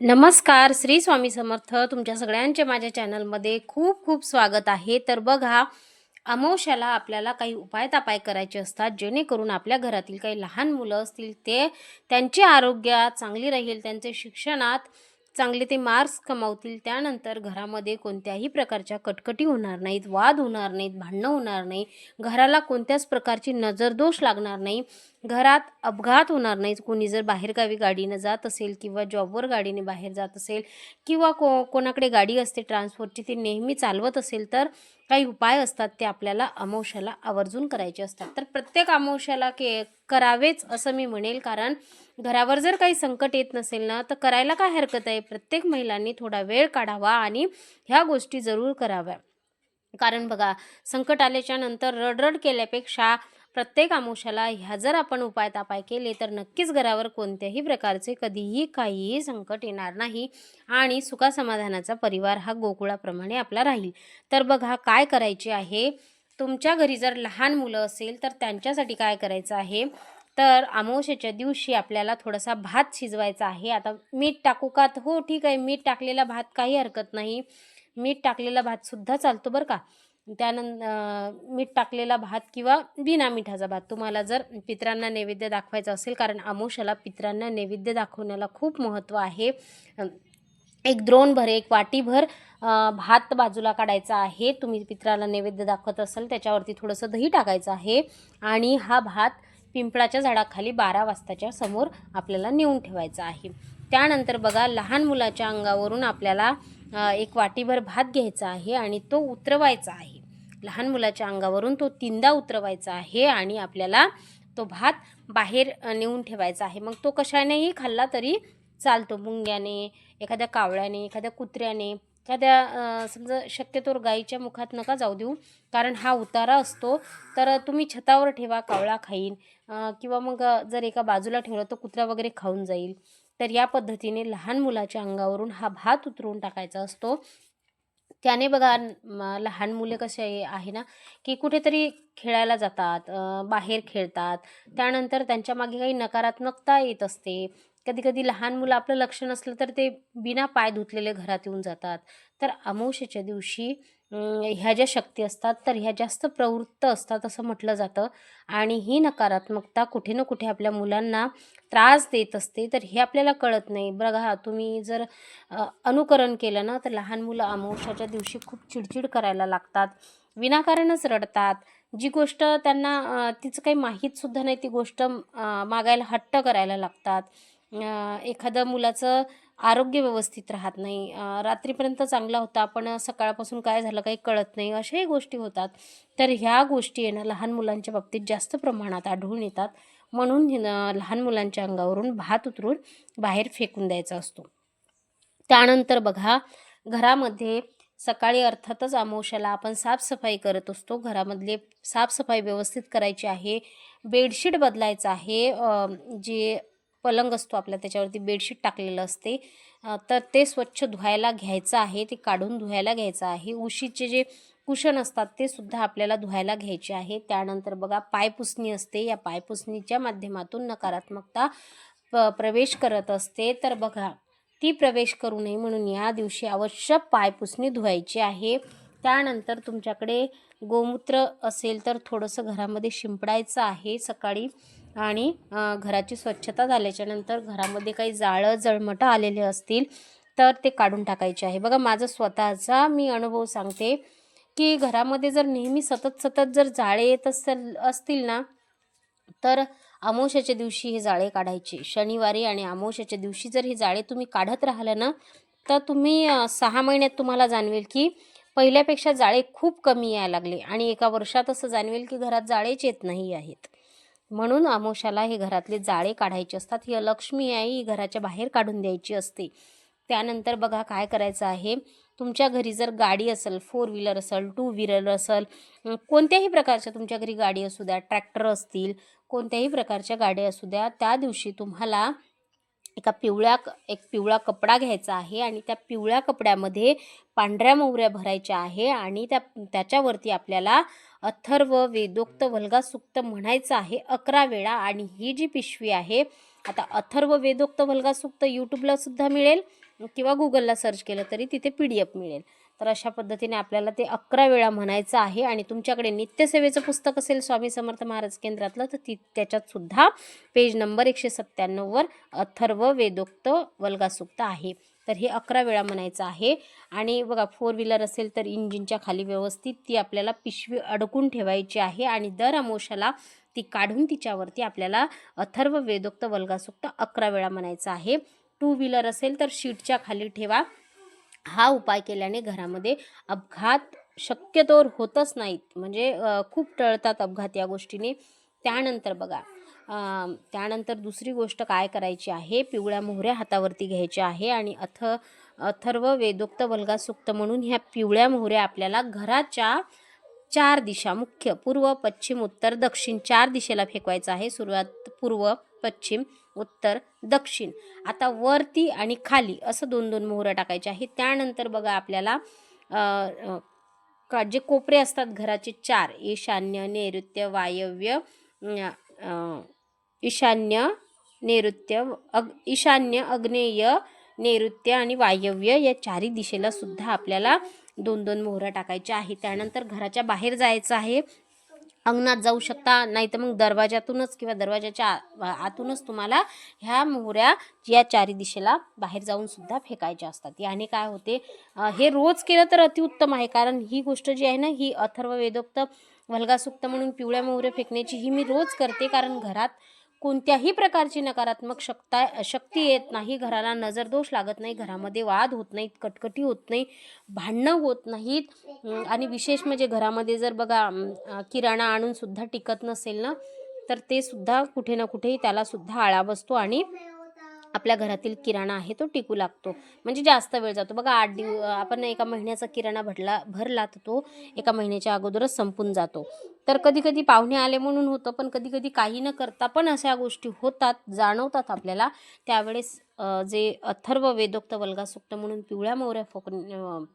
नमस्कार, श्री स्वामी समर्थ. तुमच्या सगळ्यांचे माझ्या चॅनलमध्ये खूप खूप स्वागत आहे. तर बघा, अमावास्येला आपल्याला काही उपाय-तापाय करायचे असतात, जेणेकरून आपल्या घरातील काही लहान मुलं असतील, त्यांची आरोग्य चांगली राहील, त्यांचे शिक्षणात चांगले ते मार्क्स कमावतील. त्यानंतर घरामध्ये कोणत्याही प्रकारच्या कटकटी होणार नाहीत, वाद होणार नाहीत, भांडणं होणार नाही, घराला कोणत्याच प्रकारची नजरदोष लागणार नाही, घरात अपघात होणार नाहीत. कोणी जर बाहेरगावी गाडीनं जात असेल किंवा जॉबवर गाडीने बाहेर जात असेल किंवा कोणाकडे गाडी असते ट्रान्सपोर्टची, ती नेहमी चालवत असेल, तर काही उपाय असतात ते आपल्याला अमावास्येला आवर्जून करायचे असतात. तर प्रत्येक अमावास्येला करावेच असं मी म्हणेल, कारण घरावर जर काही संकट येत नसेल ना, तर करायला काय हरकत आहे. प्रत्येक महिलांनी थोडा वेळ काढावा आणि ह्या गोष्टी जरूर कराव्या. कारण बघा, संकट आल्याच्या नंतर रडरड केल्यापेक्षा प्रत्येक अमावास्येला ह्या जर आपण उपाय-तापाय केले, तर नक्कीच घरावर कोणत्याही प्रकारचे कधीही काहीही संकट येणार नाही आणि सुखासमाधानाचा परिवार हा गोकुळाप्रमाणे आपला राहील. तर बघा, काय करायचे आहे, तुमच्या घरी जर लहान मुलं असेल, तर त्यांच्यासाठी काय करायचं आहे, तर अमावास्येच्या दिवशी आपल्याला थोडासा भात शिजवायचा आहे. आता मीठ टाकू का? तर हो, ठीक आहे, मीठ टाकलेला भात काही हरकत नाही. मीठ टाकलेला भातसुद्धा चालतो बरं का. मीठ टाकलेला भात किंवा बिना मिठाचा भात तुम्हाला जर पितरांना नैवेद्य दाखवायचा असेल, कारण अमावास्येला पितरांना नैवेद्य दाखवण्याला खूप महत्त्व आहे. एक द्रोणभर, एक वाटीभर भात बाजूला काढायचा आहे. तुम्ही पितराला नैवेद्य दाखवत असाल, त्याच्यावरती थोडंसं दही टाकायचं आहे आणि हा भात पिंपळाच्या झाडाखाली 12 वाजताच्या समोर आपल्याला नेऊन ठेवायचा आहे. त्यानंतर बघा, लहान मुलाच्या अंगावरून आपल्याला एक वाटीभर भात घ्यायचा आहे आणि तो उतरवायचा आहे. लहान मुलाच्या अंगावरून तो 3दा उतरवायचा आहे आणि आपल्याला तो भात बाहेर नेऊन ठेवायचा आहे. मग तो कशानेही खाल्ला तरी चालतो. मुंग्याने, एखाद्या कावळ्याने, एखाद्या कुत्र्याने, एखाद्या समजा शक्यतोवर गाईच्या मुखात नका जाऊ देऊ, कारण हा उतारा असतो. तर तुम्ही छतावर ठेवा, कावळा खाईन, किंवा मग जर एका बाजूला ठेवलं तर कुत्रा वगैरे खाऊन जाईल. तर या पद्धतीने लहान मुलाच्या अंगावरून हा भात उतरवून टाकायचा असतो. त्याने बघा, लहान मुले कसे आहे ना, की कुठेतरी खेळायला जातात, बाहेर खेळतात. त्यानंतर त्यांच्या मागे काही नकारात्मकता येत असते. कधी-कधी लहान मुलं आपलं लक्ष नसलं तर ते बिना पाय धुतलेले घरात येऊन जातात. तर अमावास्येच्या दिवशी ह्या ज्या शक्ती असतात, तर ह्या जास्त प्रवृत्त असतात असं म्हटलं जातं आणि ही नकारात्मकता कुठे ना कुठे आपल्या मुलांना त्रास देत असते. तर हे आपल्याला कळत नाही. बघा, तुम्ही जर अनुकरण केलं ना, तर लहान मुलं अमावास्येच्या दिवशी खूप चिडचिड करायला लागतात, विनाकारणच रडतात. जी गोष्ट त्यांना तिचं काही माहीतसुद्धा नाही, ती गोष्ट मागायला हट्ट करायला लागतात. एखाद्या मुलाचं आरोग्य व्यवस्थित राहत नाही, रात्रीपर्यंत चांगला होता, पण सकाळपासून काय झालं काही कळत नाही, अशाही गोष्टी होतात. तर ह्या गोष्टी आहे ना, लहान मुलांच्या बाबतीत जास्त प्रमाणात आढळून येतात. म्हणून लहान मुलांच्या अंगावरून भात उतरून बाहेर फेकून द्यायचा असतो. त्यानंतर बघा, घरामध्ये सकाळी अर्थातच अमावास्येला आपण साफसफाई करत असतो. घरामधले साफसफाई व्यवस्थित करायची आहे. बेडशीट बदलायचं आहे. जे पलंग असतो आपला, त्याच्यावरती बेडशीट टाकलेलं असते, तर ते स्वच्छ धुवायला घ्यायचं आहे. ते काढून धुवायला घ्यायचं आहे. उशीचे जे कुशन असतात ते सुद्धा आपल्याला धुवायला घ्यायचे आहे. त्यानंतर बघा, पायपुसणी असते. या पायपुसणीच्या माध्यमातून नकारात्मकता प्रवेश करत असते. तर बघा, ती प्रवेश करू नये म्हणून या दिवशी अवश्य पायपुसणी धुवायची आहे. त्यानंतर तुमच्याकडे गोमूत्र असेल तर थोडंसं घरामध्ये शिंपडायचं आहे सकाळी आणि घराची स्वच्छता झाल्याच्यानंतर घरामध्ये काही जाळं जळमटं आलेले असतील तर ते काढून टाकायचे आहे. बघा, माझा स्वतःचा मी अनुभव सांगते, की घरामध्ये जर नेहमी सतत जर जाळे येत असतील ना, तर अमावास्येच्या दिवशी हे जाळे काढायचे. शनिवारी आणि अमावास्येच्या दिवशी जर हे जाळे तुम्ही काढत राहिला ना, तर तुम्ही 6 महिन्यात तुम्हाला जाणवेल की पहिल्यापेक्षा जाळे खूप कमी यायला लागले आणि एका वर्षात असं जाणवेल की घरात जाळेच येत नाही आहेत. म्हणून अमावास्येला हे घरातले जाळे काढायचे असतात. ही लक्ष्मी आहे, ही घराच्या बाहेर काढून द्यायची असते. त्यानंतर बघा, काय करायचं आहे, तुमच्या घरी जर गाडी असेल, 4 व्हीलर असेल, 2 व्हीलर असेल, कोणत्याही प्रकारच्या तुमच्या घरी गाडी असू द्या, ट्रॅक्टर असतील, कोणत्याही प्रकारच्या गाड्या असू द्या, त्या दिवशी तुम्हाला एक पिवळा कपडा घ्यायचा आहे आणि त्या पिवळ्या कपड्यामध्ये पांढऱ्या मोहऱ्या भरायच्या आहे आणि त्याच्यावरती आपल्याला अथर्व, वेदोक्त, वल्गा सूक्त म्हणायचं आहे 11 वेळा. आणि ही जी पिशवी आहे आता अथर्व वेदोक्त वल्गा सूक्त यूट्यूबला सुद्धा मिळेल किंवा गुगलला सर्च केलं तरी तिथे PDF मिळेल. तर अशा पद्धतीने आपल्याला ते 11 वेळा म्हणायचं आहे. आणि तुमच्याकडे नित्यसेवेचं पुस्तक असेल स्वामी समर्थ महाराज केंद्रातलं तर त्याच्यात सुद्धा पेज नंबर 197 वर अथर्व वेदोक्त वल्गा सूक्त आहे. तर हे 11 वेळा म्हणायचं आहे. आणि बघा 4 व्हीलर असेल तर इंजिनच्या खाली व्यवस्थित ती आपल्याला पिशवी अडकून ठेवायची आहे आणि दर अमावस्याला ती काढून तिच्यावरती आपल्याला अथर्व वेदोक्त वल्गा सूक्त 11 वेळा म्हणायचं आहे. 2 व्हीलर असेल तर शीटच्या खाली ठेवा. हा उपाय केल्याने घरामध्ये अपघात शक्यतोवर होतच नाहीत, म्हणजे खूप टळतात अपघात या गोष्टीने. त्यानंतर बघा त्यानंतर दुसरी गोष्ट काय करायची आहे, पिवळ्या मोहऱ्या हातावरती घ्यायच्या आहे आणि अथर्व वेदोक्त वल्गा सूक्त म्हणून ह्या पिवळ्या मोहऱ्या आपल्याला घराच्या 4 दिशा, मुख्य पूर्व, पश्चिम, उत्तर, दक्षिण 4 दिशेला फेकवायचं आहे. सुरुवात पूर्व, पश्चिम, उत्तर, दक्षिण. आता वरती आणि खाली असं 2-2 मोहऱ्या टाकायच्या आहेत. त्यानंतर बघा आपल्याला जे कोपरे असतात घराचे 4, ईशान्य, नैऋत्य, वायव्य, ईशान्य, आग्नेय, नैऋत्य आणि वायव्य या 4ही दिशेला सुद्धा आपल्याला 2-2 मोहऱ्या टाकायच्या आहे. त्यानंतर घराच्या बाहेर जायचं आहे. अंगणात जाऊ शकता, नाही तर मग दरवाजातूनच किंवा दरवाजाच्या आतूनच तुम्हाला ह्या मोहऱ्या या 4ही दिशेला बाहेर जाऊन सुद्धा फेकायच्या असतात. याने काय होते, हे रोज केलं तर अतिउत्तम आहे. कारण ही गोष्ट जी आहे ना, ही अथर्व वेदोक्त वल्गा सूक्त म्हणून पिवळ्या मोहऱ्या फेकण्याची ही मी रोज करते. कारण घरात कोणत्याही प्रकारची नकारात्मक शक्ती येत नाही, घराला नजरदोष लागत नाही, घरामध्ये वाद होत नाहीत, कटकटी होत नाही, भांडणं होत नाहीत. आणि विशेष म्हणजे घरामध्ये जर बघा किराणा आणून सुद्धा टिकत नसेल ना, तर ते सुद्धा कुठे ना कुठे त्याला सुद्धा आळा बसतो आणि आपल्या घरातील किराणा आहे तो टिकू लागतो, म्हणजे जास्त वेळ जातो. बघा 8 आपण एका महिन्याचा किराणा भरला तर तो एका महिन्याच्या अगोदरच संपून जातो. तर कधी कधी पाहुणे आले म्हणून होतं, पण कधी कधी काही न करता पण अशा गोष्टी होतात, जाणवतात आपल्याला. त्यावेळेस जे अथर्व वेदोक्त वल्गा सूक्त म्हणून पिवळ्या मोहऱ्या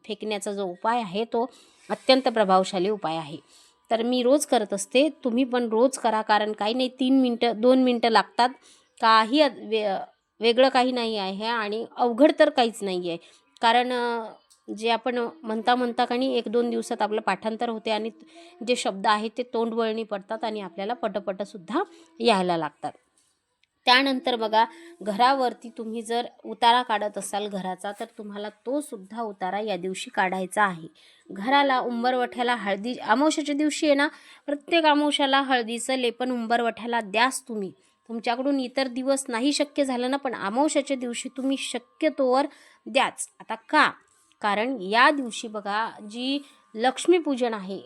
फेकण्याचा जो उपाय आहे तो अत्यंत प्रभावशाली उपाय आहे. तर मी रोज करत असते, तुम्ही पण रोज करा. कारण काही नाही, 3 मिनटं 2 मिनटं लागतात, काही वेगळं काही नाही आहे आणि अवघड तर काहीच नाही आहे. कारण जे आपण म्हणता काही 1-2 दिवसात आपलं पाठांतर होते आणि जे शब्द आहेत ते तोंडवळणी पडतात आणि आपल्याला पटपटसुद्धा यायला लागतात. त्यानंतर बघा घरावरती तुम्ही जर उतारा काढत असाल घराचा, तर तुम्हाला तो सुद्धा उतारा या दिवशी काढायचा आहे. घराला उंबरवठ्याला हळदी अमावस्येच्या दिवशी आहे ना, प्रत्येक अमावस्याला हळदीचं लेपन उंबरवठ्याला द्याच तुम्ही. तुमच्याकडून इतर दिवस नाही शक्य झालं ना, पण अमावस्येच्या दिवशी तुम्ही शक्यतोवर द्याच. आता का? कारण या दिवशी बघा जी लक्ष्मीपूजन आहे,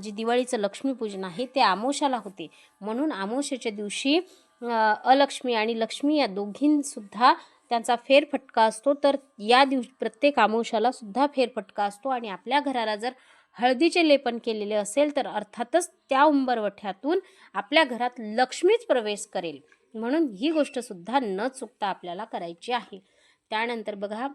जी दिवाळीचं लक्ष्मीपूजन आहे ते अमावस्याला होते. म्हणून अमावस्येच्या दिवशी अलक्ष्मी आणि लक्ष्मी या दोघींसुद्धा त्यांचा फेरफटका असतो. तर या दिवशी प्रत्येक अमावस्याला सुद्धा फेरफटका असतो आणि आपल्या घराला जर हळदीचे लेपन केलेले असेल तर अर्थातच त्या उंबरवठ्यातून आपल्या घरात लक्ष्मीच प्रवेश करेल. म्हणून ही गोष्टसुद्धा न चुकता आपल्याला करायची आहे. त्यानंतर बघा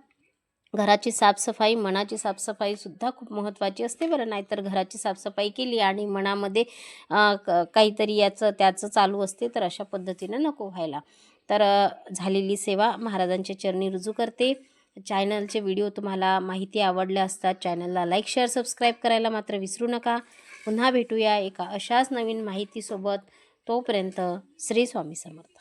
घराची साफसफाई, मनाची साफसफाईसुद्धा खूप महत्त्वाची असते बरं. नाहीतर घराची साफसफाई केली आणि मनामध्ये काहीतरी याचं त्याचं चालू असते, तर अशा पद्धतीनं नको व्हायला. तर झालेली सेवा महाराजांच्या चरणी रुजू करते. चॅनलचे व्हिडिओ तुम्हाला माहिती आवडल्या असतात, चॅनलला लाईक, शेअर, सबस्क्राईब करायला मात्र विसरू नका. पुन्हा भेटूया एका अशाच नवीन माहितीसोबत. तोपर्यंत श्री स्वामी समर्थ.